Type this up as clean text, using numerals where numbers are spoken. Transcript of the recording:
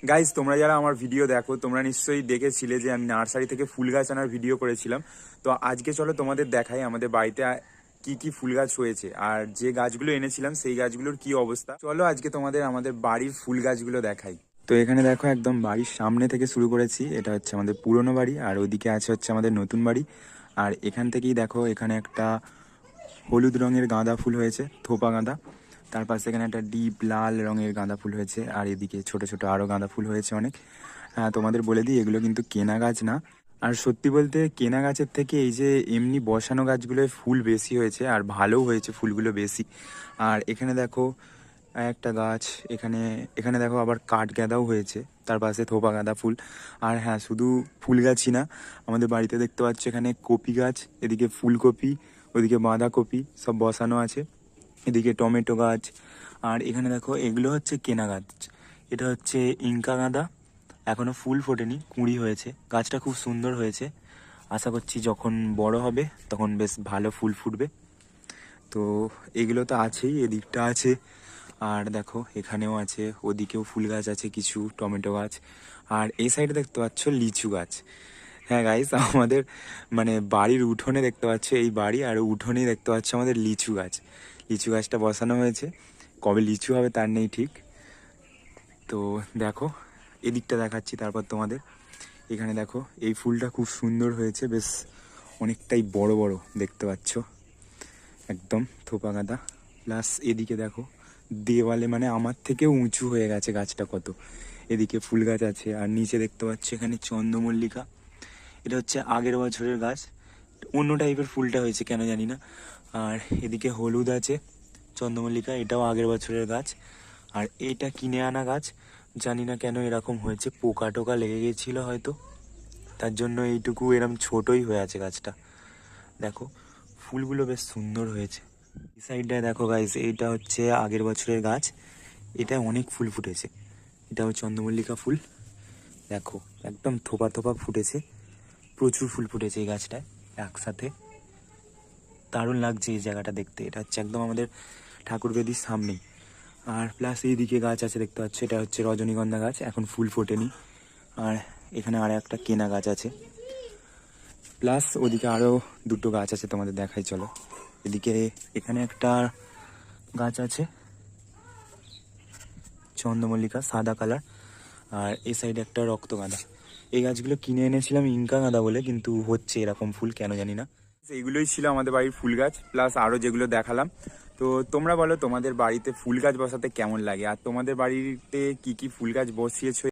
Guys, তোমরা যারা আমার ভিডিও দেখো তোমরা নিশ্চয়ই দেখেছিলে যে আমি নার্সারি থেকে ফুল গাছ আনার ভিডিও করেছিলাম। তো আজকে চলো তোমাদের দেখাই আমাদের বাড়িতে কি কি ফুল গাছ হয়েছে আর যে গাছগুলো এনেছিলাম সেই গাছগুলোর কি অবস্থা। চলো আজকে তোমাদের আমাদের বাড়ির ফুল গাছগুলো দেখাই। তো এখানে দেখো একদম বাড়ির সামনে থেকে শুরু করেছি, এটা হচ্ছে আমাদের পুরনো বাড়ি আর ওইদিকে আছে হচ্ছে আমাদের নতুন বাড়ি। আর এখান থেকেই দেখো এখানে একটা হলুদ রঙের গাঁদা ফুল হয়েছে, থোপা গাঁদা। তার পাশে এখানে একটা ডিপ লাল রঙের গাঁদা ফুল হয়েছে আর এদিকে ছোট ছোট আরও গাঁদা ফুল হয়েছে অনেক। হ্যাঁ, তোমাদের বলে দিই এগুলো কিন্তু কেনা গাছ না। আর সত্যি বলতে কেনা গাছের থেকে এই যে এমনি বসানো গাছগুলোয় ফুল বেশি হয়েছে আর ভালোও হয়েছে ফুলগুলো বেশি। আর এখানে দেখো একটা গাছ, এখানে এখানে দেখো আবার কাঠ গাঁদাও হয়েছে, তার পাশে থোপা গাঁদা ফুল। আর হ্যাঁ, শুধু ফুল গাছই না, আমাদের বাড়িতে দেখতে পাচ্ছ এখানে কপি গাছ, এদিকে ফুলকপি, ওদিকে বাঁধাকপি সব বসানো আছে, এদিকে টমেটো গাছ। আর এখানে দেখো এগুলো হচ্ছে কেনা গাছ, এটা হচ্ছে ইনকা গাঁদা, এখনো ফুল ফোটেনি, কুঁড়ি হয়েছে, গাছটা খুব সুন্দর হয়েছে। আশা করছি যখন বড় হবে তখন বেশ ভালো ফুল ফুটবে। তো এগুলো তো আছেই, এদিকটা আছে, আর দেখো এখানেও আছে, ওদিকেও ফুল গাছ আছে কিছু, টমেটো গাছ। আর এই সাইডে দেখতে পাচ্ছ লিচু গাছ। হ্যাঁ গাইস, আমাদের মানে বাড়ির উঠোনে দেখতে পাচ্ছ এই বাড়ি, আর উঠোনেই দেখতে পাচ্ছ আমাদের লিচু গাছ। লিচু গাছটা বসানো হয়েছে, কবে লিচু হবে তার নেই ঠিক। তো দেখো এদিকটা দেখাচ্ছি তারপর তোমাদের। এখানে দেখো এই ফুলটা খুব সুন্দর হয়েছে, বেশ অনেকটাই বড় বড় দেখতে পাচ্ছ, একদম থোপা গাঁদা। প্লাস এদিকে দেখো দেওয়ালে মানে আমার থেকেও উঁচু হয়ে গেছে গাছটা কত। এদিকে ফুল গাছ আছে আর নিচে দেখতে পাচ্ছ এখানে চন্দ্রমল্লিকা, এটা হচ্ছে আগের বছরের গাছ, অন্য টাইপের ফুলটা হয়েছে কেন জানি না। আর এদিকে হলুদ আছে চন্দ্রমল্লিকা, এটাও আগের বছরের গাছ। আর এটা কিনে আনা গাছ, জানি না কেন এরকম হয়েছে, পোকা টোকা লেগে গেছিলো হয়তো, তার জন্য এইটুকু এরম ছোটই হয়ে আছে গাছটা। দেখো ফুলগুলো বেশ সুন্দর হয়েছে। এই সাইডটায় দেখো গাইস, এইটা হচ্ছে আগের বছরের গাছ, এটা অনেক ফুল ফুটেছে, এটাও চন্দ্রমল্লিকা ফুল। দেখো একদম থোপা থোপা ফুটেছে, প্রচুর ফুল ফুটেছে এই গাছটায় একসাথে, দারুণ লাগছে এই জায়গাটা দেখতে। এটা হচ্ছে একদম আমাদের ঠাকুর বেদির সামনেই। আর প্লাস এইদিকে গাছ আছে দেখতে পাচ্ছ, এটা হচ্ছে রজনীগন্ধা গাছ, এখন ফুল ফোটেনি। আর এখানে আর একটা কেনা গাছ আছে, প্লাস ওদিকে আরও দুটো গাছ আছে, তোমাদের দেখাই চলো। এদিকে এখানে একটা গাছ আছে চন্দ্রমল্লিকা সাদা কালার, আর এই সাইডে একটা রক্তগাঁদা। এই গাছগুলো কিনে এনেছিলাম ইনকা গাঁদা বলে, কিন্তু হচ্ছে এরকম ফুল কেন জানি না। এইগুলোই ছিল আমাদের বাড়ির ফুল গাছ, প্লাস আরও যেগুলো দেখালাম। তো তোমরা বলো তোমাদের বাড়িতে ফুল গাছ বসাতে কেমন লাগে, আর তোমাদের বাড়িতে কি কি ফুল গাছ বসিয়েছো।